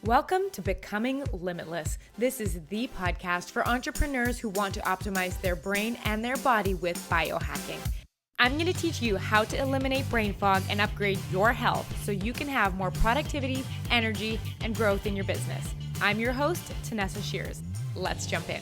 Welcome to Becoming Limitless. This is the podcast for entrepreneurs who want to optimize their brain and their body with biohacking. I'm going to teach you how to eliminate brain fog and upgrade your health so you can have more productivity, energy, and growth in your business. I'm your host, Tanessa Shears. Let's jump in.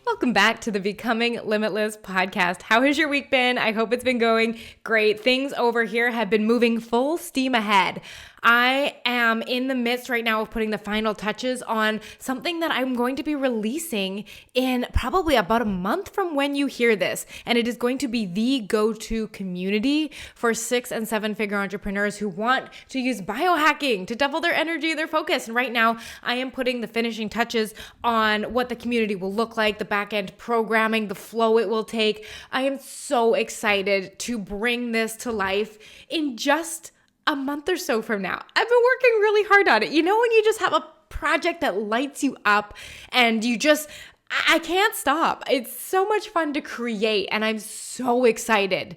Welcome back to the Becoming Limitless podcast. How has your week been? I hope it's been going great. Things over here have been moving full steam ahead. I am in the midst right now of putting the final touches on something that I'm going to be releasing in probably about a month from when you hear this. And it is going to be the go-to community for 6- and 7-figure entrepreneurs who want to use biohacking to double their energy and their focus. And right now, I am putting the finishing touches on what the community will look like, the back-end programming, the flow it will take. I am so excited to bring this to life in just a month or so from now. I've been working really hard on it. You know, when you just have a project that lights you up and I can't stop. It's so much fun to create, and I'm so excited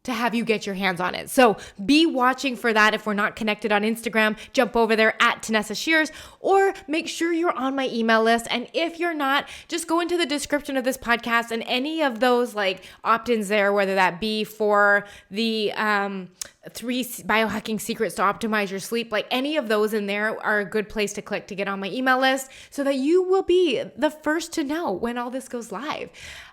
to have you get your hands on it. So be watching for that. If we're not connected on Instagram, jump over there at Tanessa Shears, or make sure you're on my email list. And if you're not, just go into the description of this podcast and any of those like opt-ins there, whether that be for the 3 biohacking secrets to optimize your sleep, like any of those in there are a good place to click to get on my email list so that you will be the first to know when all this goes live.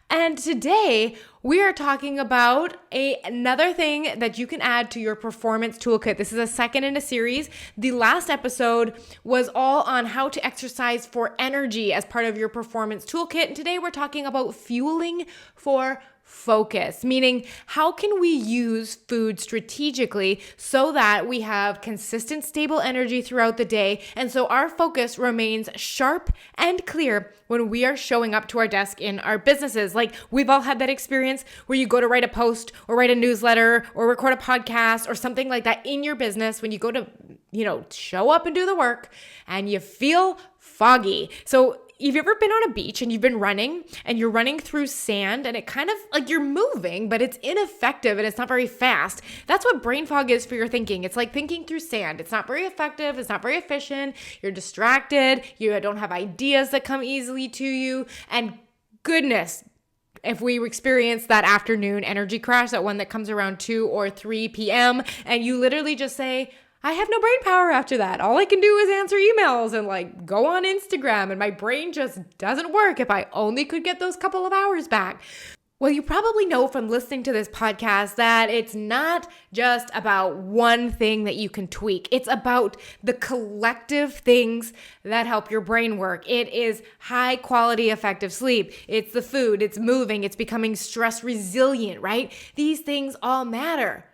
And today we are talking about another thing that you can add to your performance toolkit. This is a second in a series. The last episode was all on how to exercise for energy as part of your performance toolkit. And today we're talking about fueling for focus, meaning how can we use food strategically so that we have consistent, stable energy throughout the day, and so our focus remains sharp and clear when we are showing up to our desk in our businesses. Like, we've all had that experience where you go to write a post or write a newsletter or record a podcast or something like that in your business, when you go to, show up and do the work and you feel foggy. So have you ever been on a beach and you've been running and you're running through sand and it kind of like you're moving, but it's ineffective and it's not very fast? That's what brain fog is for your thinking. It's like thinking through sand. It's not very effective. It's not very efficient. You're distracted. You don't have ideas that come easily to you. And goodness, if we experience that afternoon energy crash, that one that comes around 2 or 3 p.m., and you literally just say, I have no brain power after that. All I can do is answer emails and go on Instagram, and my brain just doesn't work. If I only could get those couple of hours back. Well, you probably know from listening to this podcast that it's not just about one thing that you can tweak. It's about the collective things that help your brain work. It is high quality, effective sleep. It's the food, it's moving, it's becoming stress resilient, right? These things all matter.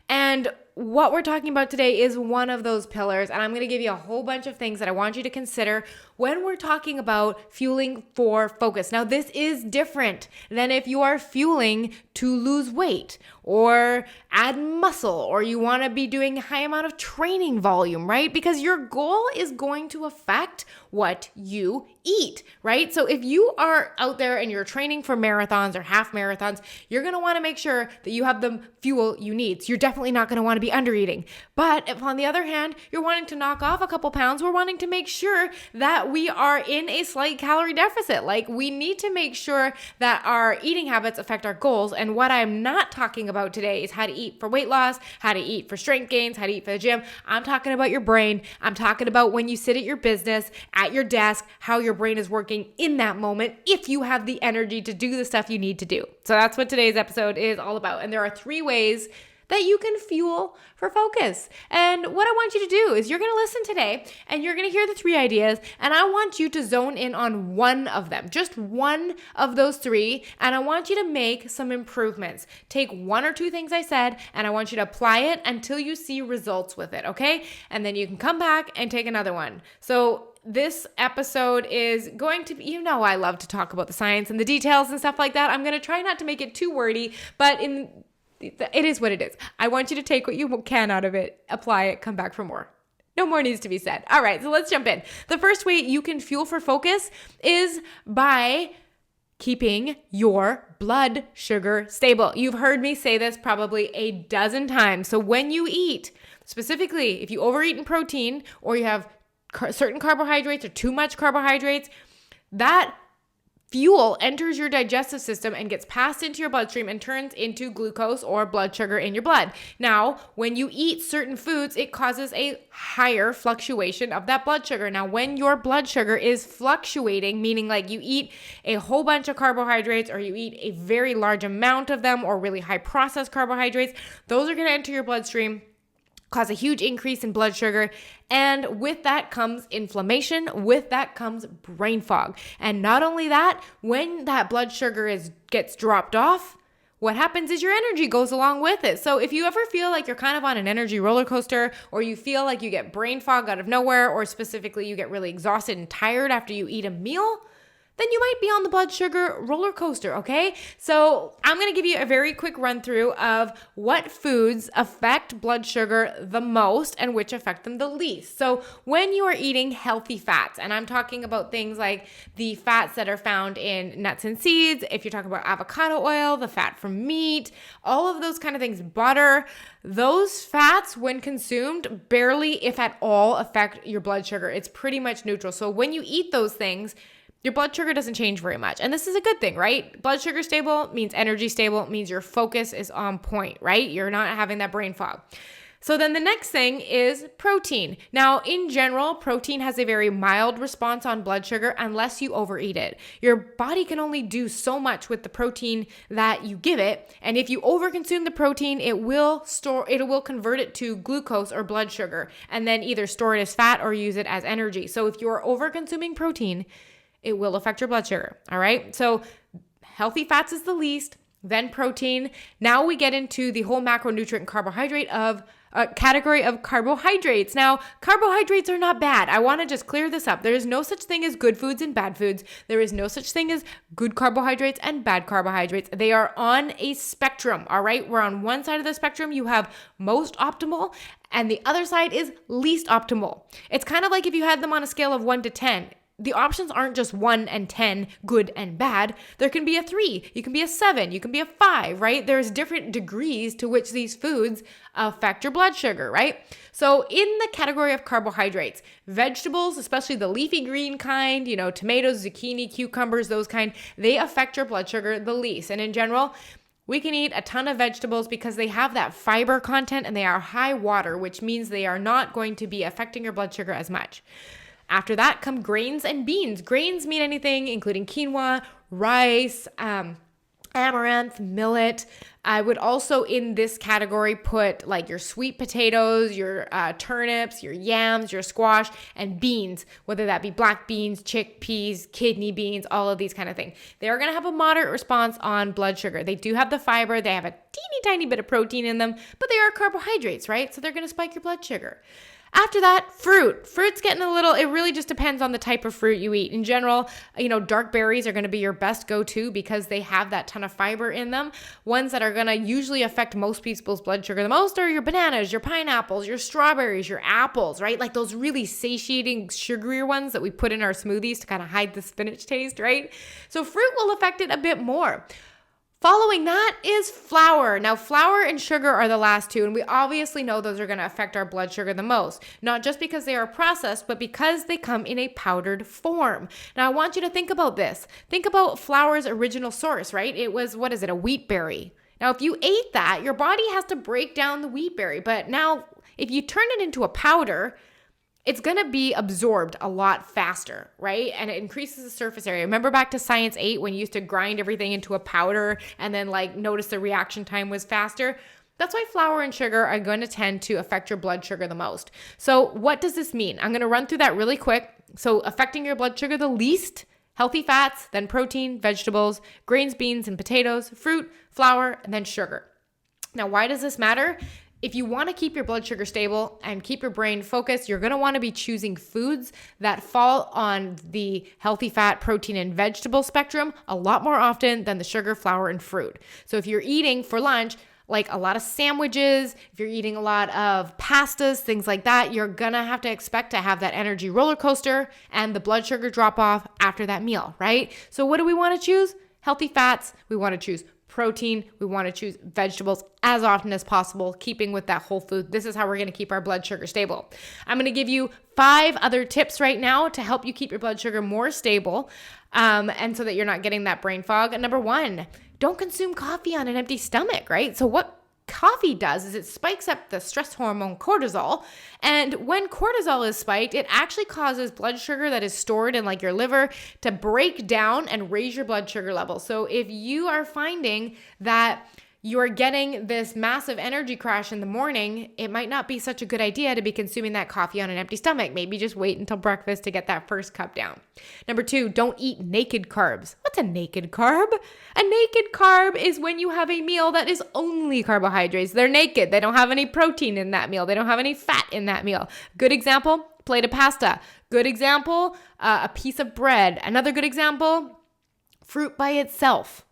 And what we're talking about today is one of those pillars, and I'm going to give you a whole bunch of things that I want you to consider when we're talking about fueling for focus. Now, this is different than if you are fueling to lose weight or add muscle, or you want to be doing a high amount of training volume, right? Because your goal is going to affect what you eat, right? So if you are out there and you're training for marathons or half marathons, you're going to want to make sure that you have the fuel you need. So you're definitely not going to want to be under eating. But if on the other hand, you're wanting to knock off a couple pounds, we're wanting to make sure that we are in a slight calorie deficit. Like, we need to make sure that our eating habits affect our goals. And what I'm not talking about today is how to eat for weight loss, how to eat for strength gains, how to eat for the gym. I'm talking about your brain. I'm talking about when you sit at your business, at your desk, how your brain is working in that moment, if you have the energy to do the stuff you need to do. So that's what today's episode is all about. And there are 3 ways that you can fuel for focus. And what I want you to do is you're going to listen today and you're going to hear the 3 ideas, and I want you to zone in on one of them, just one of those 3, and I want you to make some improvements. Take 1 or 2 things I said, and I want you to apply it until you see results with it, okay? And then you can come back and take another one. So this episode is going to be, I love to talk about the science and the details and stuff like that. I'm going to try not to make it too wordy, but it is what it is. I want you to take what you can out of it, apply it, come back for more. No more needs to be said. All right, so let's jump in. The first way you can fuel for focus is by keeping your blood sugar stable. You've heard me say this probably a dozen times. So when you eat, specifically if you overeat in protein or you have certain carbohydrates or too much carbohydrates, that fuel enters your digestive system and gets passed into your bloodstream and turns into glucose or blood sugar in your blood. Now, when you eat certain foods, it causes a higher fluctuation of that blood sugar. Now, when your blood sugar is fluctuating, meaning like you eat a whole bunch of carbohydrates or you eat a very large amount of them or really high processed carbohydrates, those are going to enter your bloodstream, cause a huge increase in blood sugar. And with that comes inflammation. With that comes brain fog. And not only that, when that blood sugar gets dropped off, what happens is your energy goes along with it. So if you ever feel like you're kind of on an energy roller coaster, or you feel like you get brain fog out of nowhere, or specifically you get really exhausted and tired after you eat a meal, then you might be on the blood sugar roller coaster, okay? So I'm going to give you a very quick run through of what foods affect blood sugar the most and which affect them the least. So when you are eating healthy fats, and I'm talking about things like the fats that are found in nuts and seeds, if you're talking about avocado oil, the fat from meat, all of those kind of things, butter, those fats when consumed barely, if at all, affect your blood sugar. It's pretty much neutral. So when you eat those things, your blood sugar doesn't change very much. And this is a good thing, right? Blood sugar stable means energy stable, means your focus is on point, right? You're not having that brain fog. So then the next thing is protein. Now, in general, protein has a very mild response on blood sugar unless you overeat it. Your body can only do so much with the protein that you give it. And if you overconsume the protein, it will convert it to glucose or blood sugar and then either store it as fat or use it as energy. So if you're overconsuming protein, it will affect your blood sugar. All right. So healthy fats is the least, then protein. Now we get into the whole macronutrient carbohydrate category of carbohydrates. Now, carbohydrates are not bad. I want to just clear this up. There is no such thing as good foods and bad foods. There is no such thing as good carbohydrates and bad carbohydrates. They are on a spectrum. All right. We're on one side of the spectrum. You have most optimal, and the other side is least optimal. It's kind of like if you had them on a scale of 1 to 10. The options aren't just 1 and 10, good and bad. There can be a 3, you can be a 7, you can be a 5, right? There's different degrees to which these foods affect your blood sugar, right? So in the category of carbohydrates, vegetables, especially the leafy green kind, tomatoes, zucchini, cucumbers, those kind, they affect your blood sugar the least. And in general, we can eat a ton of vegetables because they have that fiber content and they are high water, which means they are not going to be affecting your blood sugar as much. After that come grains and beans. Grains mean anything, including quinoa, rice, amaranth, millet. I would also in this category put like your sweet potatoes, your turnips, your yams, your squash, and beans, whether that be black beans, chickpeas, kidney beans, all of these kind of things. They are going to have a moderate response on blood sugar. They do have the fiber. They have a teeny tiny bit of protein in them, but they are carbohydrates, right? So they're going to spike your blood sugar. After that, fruit. Fruit's getting it really just depends on the type of fruit you eat. In general, dark berries are going to be your best go-to because they have that ton of fiber in them. Ones that are going to usually affect most people's blood sugar the most are your bananas, your pineapples, your strawberries, your apples, right? Like those really satiating, sugarier ones that we put in our smoothies to kind of hide the spinach taste, right? So fruit will affect it a bit more. Following that is flour. Now, flour and sugar are the last two, and we obviously know those are going to affect our blood sugar the most, not just because they are processed, but because they come in a powdered form. Now, I want you to think about this. Think about flour's original source, right? It was, a wheat berry. Now, if you ate that, your body has to break down the wheat berry, but now if you turn it into a powder, it's going to be absorbed a lot faster, right? And it increases the surface area. Remember back to Science 8 when you used to grind everything into a powder and then notice the reaction time was faster? That's why flour and sugar are going to tend to affect your blood sugar the most. So what does this mean? I'm going to run through that really quick. So affecting your blood sugar the least, healthy fats, then protein, vegetables, grains, beans, and potatoes, fruit, flour, and then sugar. Now, why does this matter? If you want to keep your blood sugar stable and keep your brain focused, you're going to want to be choosing foods that fall on the healthy fat, protein, and vegetable spectrum a lot more often than the sugar, flour, and fruit. So if you're eating for lunch, like a lot of sandwiches, if you're eating a lot of pastas, things like that, you're going to have to expect to have that energy roller coaster and the blood sugar drop off after that meal, right? So what do we want to choose? Healthy fats. We want to choose protein, we want to choose vegetables as often as possible, keeping with that whole food. This is how we're going to keep our blood sugar stable. I'm going to give you 5 other tips right now to help you keep your blood sugar more stable, and so that you're not getting that brain fog. And number 1, don't consume coffee on an empty stomach, right? So what coffee does is it spikes up the stress hormone cortisol. And when cortisol is spiked, it actually causes blood sugar that is stored in like your liver to break down and raise your blood sugar level. So if you are finding that you're getting this massive energy crash in the morning, it might not be such a good idea to be consuming that coffee on an empty stomach. Maybe just wait until breakfast to get that first cup down. Number 2, don't eat naked carbs. What's a naked carb? A naked carb is when you have a meal that is only carbohydrates. They're naked. They don't have any protein in that meal. They don't have any fat in that meal. Good example, plate of pasta. Good example, a piece of bread. Another good example, fruit by itself.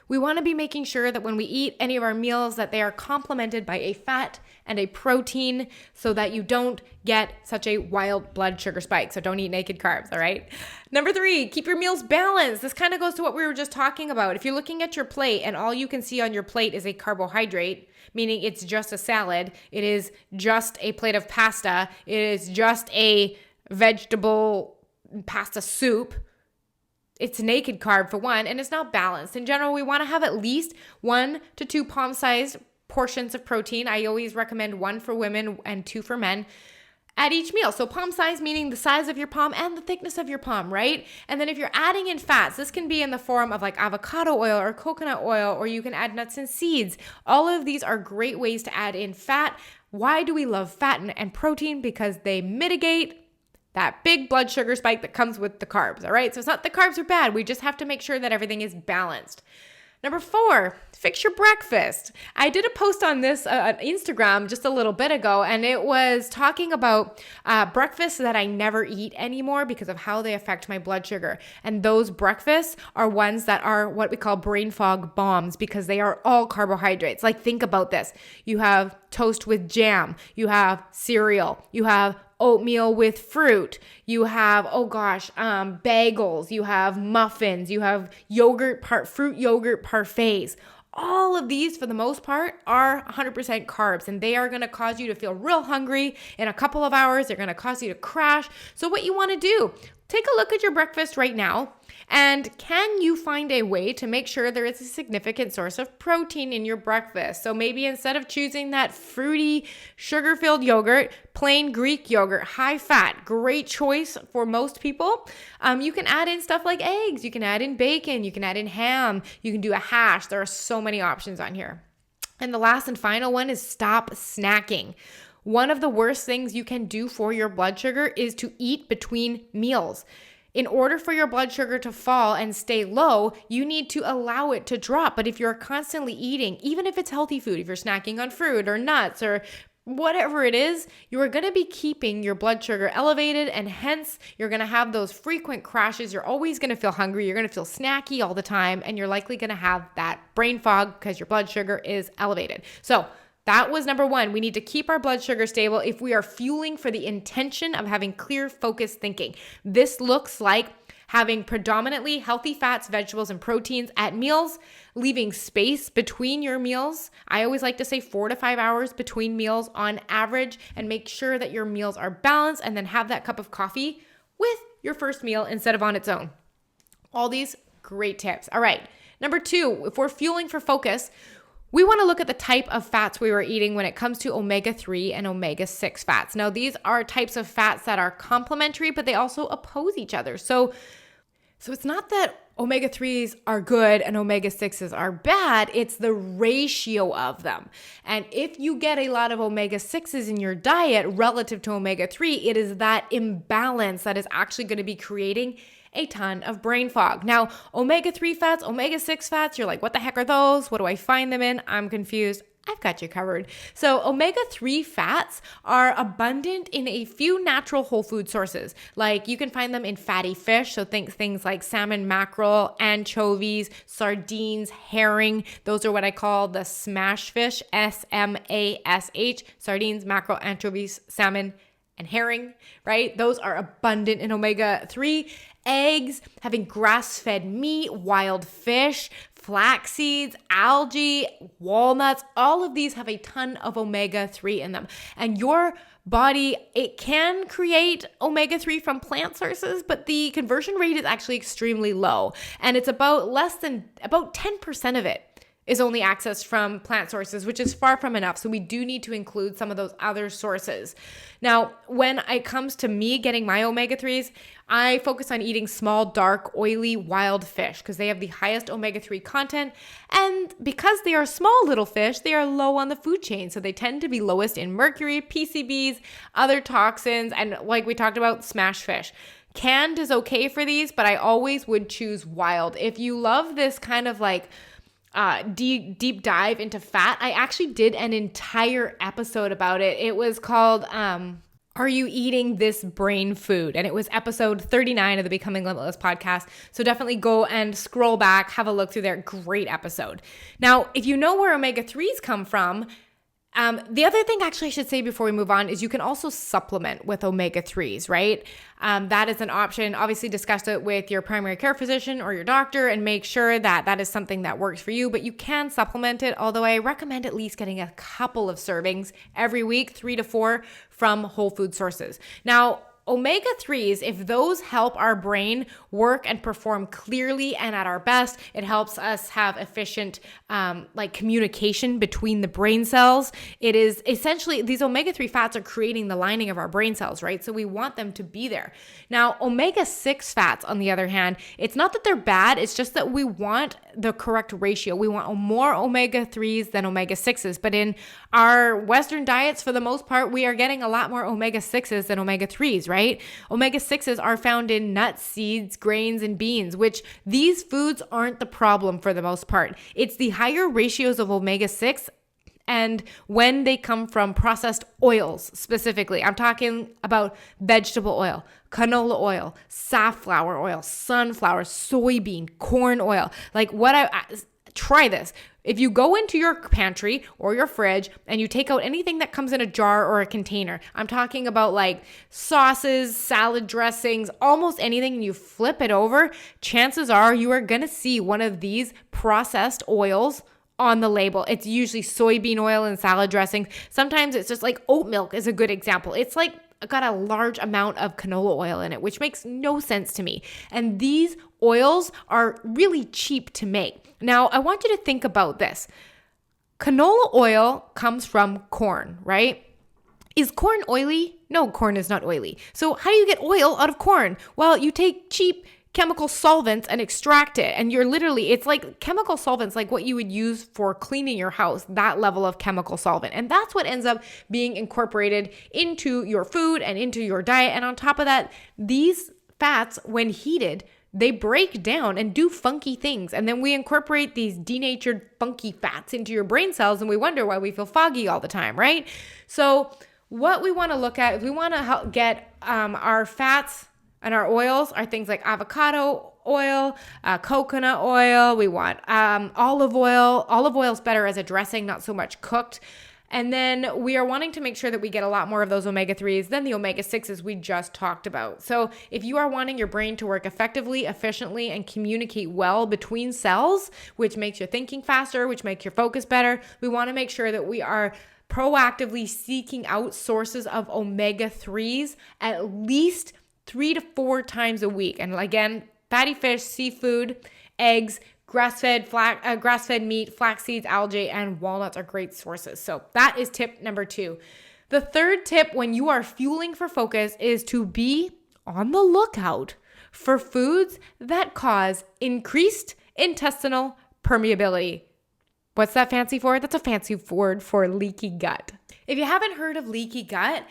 We want to be making sure that when we eat any of our meals that they are complemented by a fat and a protein so that you don't get such a wild blood sugar spike. So don't eat naked carbs, all right? Number 3, keep your meals balanced. This kind of goes to what we were just talking about. If you're looking at your plate and all you can see on your plate is a carbohydrate, meaning it's just a salad, it is just a plate of pasta, it is just a vegetable pasta soup, it's naked carb for one, and it's not balanced. In general, we want to have at least 1 to 2 palm-sized portions of protein. I always recommend 1 for women and 2 for men at each meal. So palm size meaning the size of your palm and the thickness of your palm, right? And then if you're adding in fats, this can be in the form of like avocado oil or coconut oil, or you can add nuts and seeds. All of these are great ways to add in fat. Why do we love fat and protein? Because they mitigate that big blood sugar spike that comes with the carbs, all right? So it's not the carbs are bad. We just have to make sure that everything is balanced. Number 4, fix your breakfast. I did a post on this on Instagram just a little bit ago, and it was talking about breakfasts that I never eat anymore because of how they affect my blood sugar. And those breakfasts are ones that are what we call brain fog bombs because they are all carbohydrates. Like think about this. You have toast with jam. You have cereal. You have oatmeal with fruit, you have, bagels, you have muffins, you have fruit yogurt parfaits. All of these, for the most part, are 100% carbs, and they are going to cause you to feel real hungry in a couple of hours. They're going to cause you to crash. So what you want to do, take a look at your breakfast right now, and can you find a way to make sure there is a significant source of protein in your breakfast? So maybe instead of choosing that fruity, sugar-filled yogurt, plain Greek yogurt, high fat, great choice for most people. You can add in stuff like eggs. You can add in bacon. You can add in ham. You can do a hash. There are so many options on here. And the last and final one is stop snacking. One of the worst things you can do for your blood sugar is to eat between meals. In order for your blood sugar to fall and stay low, you need to allow it to drop. But if you're constantly eating, even if it's healthy food, if you're snacking on fruit or nuts or whatever it is, you are going to be keeping your blood sugar elevated, and hence you're going to have those frequent crashes. You're always going to feel hungry. You're going to feel snacky all the time, and you're likely going to have that brain fog because your blood sugar is elevated. So that was number 1. We need to keep our blood sugar stable if we are fueling for the intention of having clear, focused thinking. This looks like having predominantly healthy fats, vegetables, and proteins at meals, leaving space between your meals. I always like to say 4 to 5 hours between meals on average, and make sure that your meals are balanced, and then have that cup of coffee with your first meal instead of on its own. All these great tips. All right. Number 2, if we're fueling for focus, we want to look at the type of fats we were eating when it comes to omega-3 and omega-6 fats. Now, these are types of fats that are complementary, but they also oppose each other. So it's not that omega-3s are good and omega-6s are bad, it's the ratio of them. And if you get a lot of omega-6s in your diet relative to omega-3, it is that imbalance that is actually going to be creating a ton of brain fog. Now, omega-3 fats, omega-6 fats, you're like, what the heck are those? What do I find them in? I'm confused. I've got you covered. So omega-3 fats are abundant in a few natural whole food sources. Like you can find them in fatty fish. So think things like salmon, mackerel, anchovies, sardines, herring. Those are what I call the smash fish, SMASH, sardines, mackerel, anchovies, salmon, and herring, right? Those are abundant in omega-3. Eggs, having grass-fed meat, wild fish, flax seeds, algae, walnuts, all of these have a ton of omega-3 in them. And your body, it can create omega-3 from plant sources, but the conversion rate is actually extremely low. And it's about 10% of it is only accessed from plant sources, which is far from enough. So we do need to include some of those other sources. Now, when it comes to me getting my omega-3s, I focus on eating small, dark, oily, wild fish because they have the highest omega-3 content. And because they are small little fish, they are low on the food chain. So they tend to be lowest in mercury, PCBs, other toxins, and like we talked about, smash fish. Canned is okay for these, but I always would choose wild. If you love this kind of like deep dive into fat, I actually did an entire episode about it. It was called Are You Eating This Brain Food? And it was episode 39 of the Becoming Limitless podcast. So definitely go and scroll back, have a look through there. Great episode. Now, if you know where omega-3s come from, the other thing actually I should say before we move on is you can also supplement with omega-3s, right? That is an option. Obviously discuss it with your primary care physician or your doctor and make sure that that is something that works for you, but you can supplement it. Although I recommend at least getting a couple of servings every week, 3 to 4 from whole food sources. Now, omega-3s, if those help our brain work and perform clearly and at our best, it helps us have efficient communication between the brain cells. It is essentially, these omega-3 fats are creating the lining of our brain cells, right? So we want them to be there. Now, omega-6 fats, on the other hand, it's not that they're bad, it's just that we want the correct ratio. We want more omega-3s than omega-6s, but in our Western diets, for the most part, we are getting a lot more omega-6s than omega-3s, right? Omega-6s are found in nuts, seeds, grains, and beans, which these foods aren't the problem for the most part. It's the higher ratios of omega-6 and when they come from processed oils specifically. I'm talking about vegetable oil, canola oil, safflower oil, sunflower, soybean, corn oil. Try this. If you go into your pantry or your fridge and you take out anything that comes in a jar or a container, I'm talking about like sauces, salad dressings, almost anything, and you flip it over, chances are you are going to see one of these processed oils on the label. It's usually soybean oil and salad dressing. Sometimes it's just like oat milk is a good example. It's like got a large amount of canola oil in it, which makes no sense to me. And these oils are really cheap to make. Now, I want you to think about this. Canola oil comes from corn, right? Is corn oily? No, corn is not oily. So how do you get oil out of corn? Well, you take cheap chemical solvents and extract it. And it's like chemical solvents, like what you would use for cleaning your house, that level of chemical solvent. And that's what ends up being incorporated into your food and into your diet. And on top of that, these fats, when heated, they break down and do funky things. And then we incorporate these denatured funky fats into your brain cells and we wonder why we feel foggy all the time, right? So what we want to look at is we want to get our fats and our oils are things like avocado oil, coconut oil. We want olive oil. Olive oil is better as a dressing, not so much cooked. And then we are wanting to make sure that we get a lot more of those omega-3s than the omega-6s we just talked about. So if you are wanting your brain to work effectively, efficiently, and communicate well between cells, which makes your thinking faster, which makes your focus better, we want to make sure that we are proactively seeking out sources of omega-3s at least 3 to 4 times a week. And again, fatty fish, seafood, eggs, grass-fed meat, flax seeds, algae, and walnuts are great sources. So that is tip number 2. The third tip when you are fueling for focus is to be on the lookout for foods that cause increased intestinal permeability. What's that fancy for? That's a fancy word for leaky gut. If you haven't heard of leaky gut,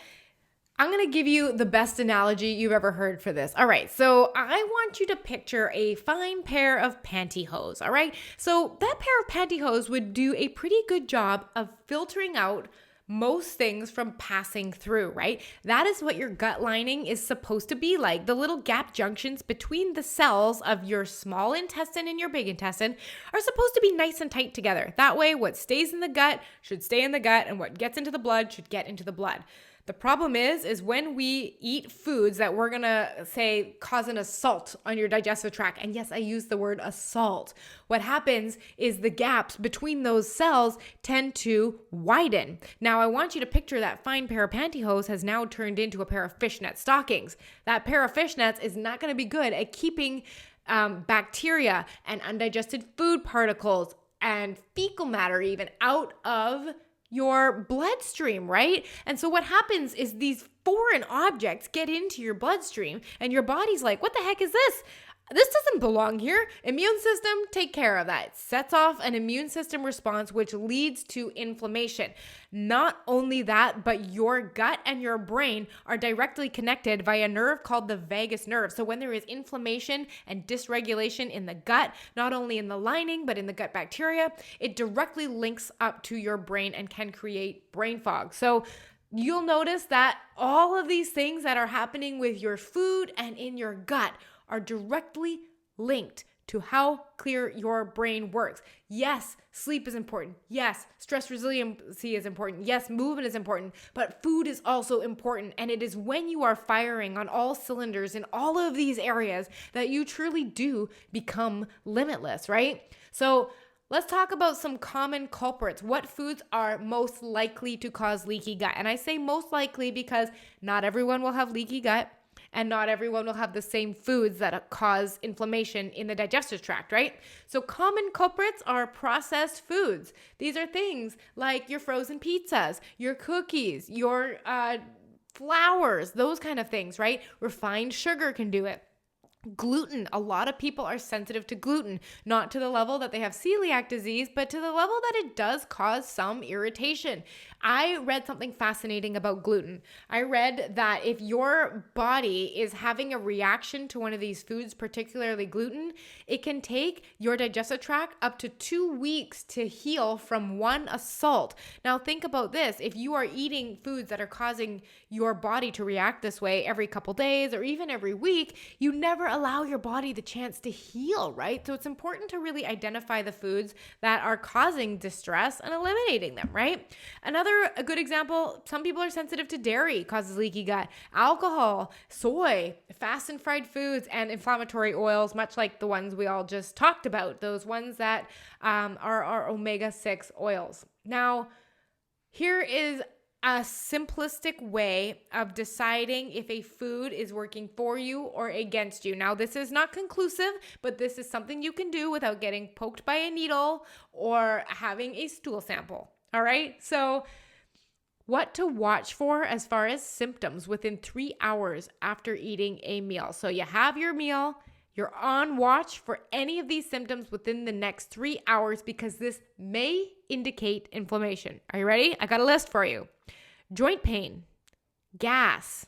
I'm going to give you the best analogy you've ever heard for this. All right, so I want you to picture a fine pair of pantyhose, all right? So that pair of pantyhose would do a pretty good job of filtering out most things from passing through, right? That is what your gut lining is supposed to be like. The little gap junctions between the cells of your small intestine and your big intestine are supposed to be nice and tight together. That way, what stays in the gut should stay in the gut, and what gets into the blood should get into the blood. The problem is when we eat foods that we're going to say cause an assault on your digestive tract. And yes, I use the word assault. What happens is the gaps between those cells tend to widen. Now, I want you to picture that fine pair of pantyhose has now turned into a pair of fishnet stockings. That pair of fishnets is not going to be good at keeping bacteria and undigested food particles and fecal matter even out of your bloodstream, right? And so what happens is these foreign objects get into your bloodstream and your body's like, what the heck is this? This doesn't belong here. Immune system, take care of that. It sets off an immune system response, which leads to inflammation. Not only that, but your gut and your brain are directly connected via a nerve called the vagus nerve. So when there is inflammation and dysregulation in the gut, not only in the lining, but in the gut bacteria, it directly links up to your brain and can create brain fog. So you'll notice that all of these things that are happening with your food and in your gut are directly linked to how clear your brain works. Yes, sleep is important. Yes, stress resiliency is important. Yes, movement is important, but food is also important. And it is when you are firing on all cylinders in all of these areas that you truly do become limitless, right? So let's talk about some common culprits. What foods are most likely to cause leaky gut? And I say most likely because not everyone will have leaky gut. And not everyone will have the same foods that cause inflammation in the digestive tract, right? So common culprits are processed foods. These are things like your frozen pizzas, your cookies, your flours, those kind of things, right? Refined sugar can do it. Gluten. A lot of people are sensitive to gluten, not to the level that they have celiac disease, but to the level that it does cause some irritation. I read something fascinating about gluten. I read that if your body is having a reaction to one of these foods, particularly gluten, it can take your digestive tract up to 2 weeks to heal from one assault. Now think about this. If you are eating foods that are causing your body to react this way every couple days or even every week, you never allow your body the chance to heal, right? So it's important to really identify the foods that are causing distress and eliminating them, right? A good example, some people are sensitive to dairy, causes leaky gut, alcohol, soy, fast and fried foods, and inflammatory oils, much like the ones we all just talked about, those ones that are omega-6 oils. Now, here is a simplistic way of deciding if a food is working for you or against you. Now, this is not conclusive, but this is something you can do without getting poked by a needle or having a stool sample. All right? So, what to watch for as far as symptoms within 3 hours after eating a meal. So, you have your meal. You're on watch for any of these symptoms within the next 3 hours because this may indicate inflammation. Are you ready? I got a list for you. Joint pain, gas,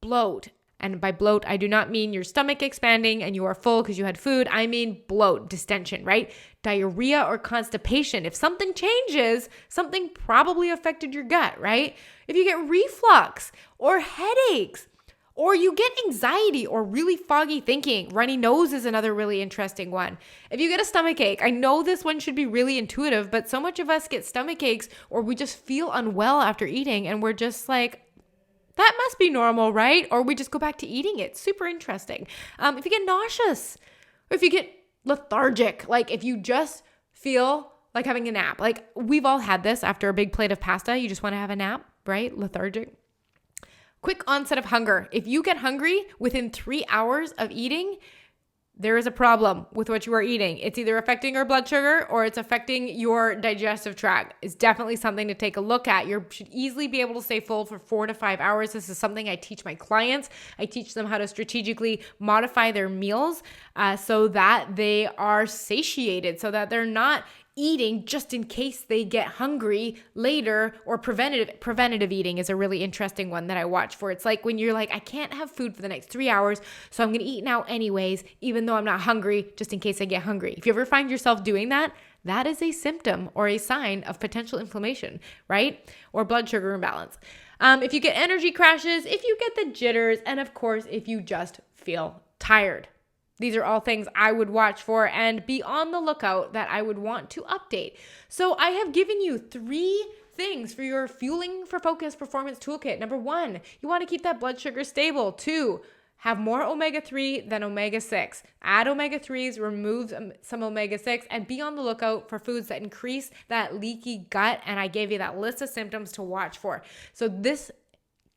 bloat. And by bloat, I do not mean your stomach expanding and you are full because you had food. I mean bloat, distension, right? Diarrhea or constipation. If something changes, something probably affected your gut, right? If you get reflux or headaches, or you get anxiety or really foggy thinking. Runny nose is another really interesting one. If you get a stomach ache, I know this one should be really intuitive, but so much of us get stomach aches or we just feel unwell after eating and we're just like, that must be normal, right? Or we just go back to eating it. Super interesting. If you get nauseous or if you get lethargic, like if you just feel like having a nap, like we've all had this after a big plate of pasta, you just want to have a nap, right? Lethargic. Quick onset of hunger. If you get hungry within 3 hours of eating, there is a problem with what you are eating. It's either affecting your blood sugar or it's affecting your digestive tract. It's definitely something to take a look at. You should easily be able to stay full for 4 to 5 hours. This is something I teach my clients. I teach them how to strategically modify their meals so that they are satiated, so that they're not eating just in case they get hungry later. Or preventative eating is a really interesting one that I watch for. It's like when you're like, I can't have food for the next 3 hours, so I'm going to eat now anyways, even though I'm not hungry, just in case I get hungry. If you ever find yourself doing that, that is a symptom or a sign of potential inflammation, right? Or blood sugar imbalance. If you get energy crashes, if you get the jitters, and of course, if you just feel tired. These are all things I would watch for and be on the lookout that I would want to update. So I have given you 3 things for your Fueling for Focus Performance Toolkit. Number 1, you want to keep that blood sugar stable. 2, have more omega-3 than omega-6. Add omega-3s, remove some omega-6, and be on the lookout for foods that increase that leaky gut. And I gave you that list of symptoms to watch for. So this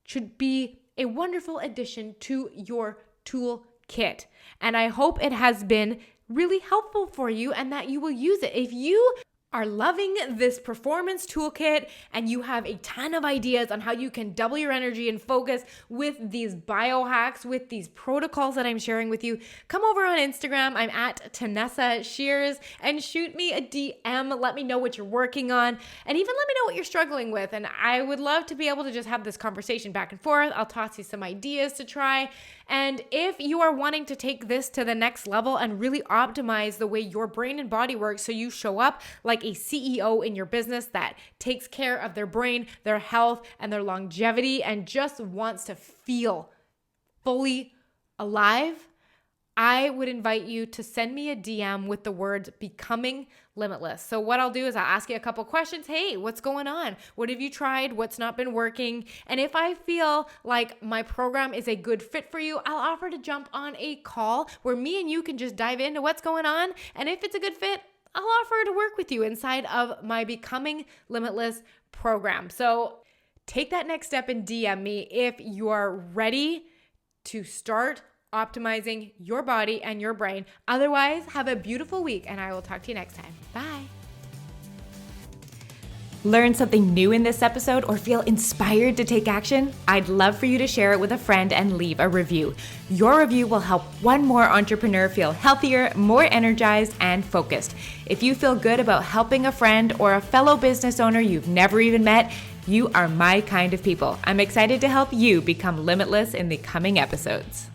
should be a wonderful addition to your toolkit. And I hope it has been really helpful for you and that you will use it. If you are loving this performance toolkit and you have a ton of ideas on how you can double your energy and focus with these biohacks, with these protocols that I'm sharing with you, come over on Instagram. I'm at Tanessa Shears and shoot me a DM. Let me know what you're working on and even let me know what you're struggling with. And I would love to be able to just have this conversation back and forth. I'll toss you some ideas to try. And if you are wanting to take this to the next level and really optimize the way your brain and body works so you show up like a CEO in your business that takes care of their brain, their health, and their longevity and just wants to feel fully alive, I would invite you to send me a DM with the words becoming limitless. So what I'll do is I'll ask you a couple questions. Hey, what's going on? What have you tried? What's not been working? And if I feel like my program is a good fit for you, I'll offer to jump on a call where me and you can just dive into what's going on. And if it's a good fit, I'll offer to work with you inside of my Becoming Limitless program. So take that next step and DM me if you are ready to start optimizing your body and your brain. Otherwise, have a beautiful week and I will talk to you next time. Bye. Learn something new in this episode or feel inspired to take action? I'd love for you to share it with a friend and leave a review. Your review will help one more entrepreneur feel healthier, more energized, and focused. If you feel good about helping a friend or a fellow business owner you've never even met, you are my kind of people. I'm excited to help you become limitless in the coming episodes.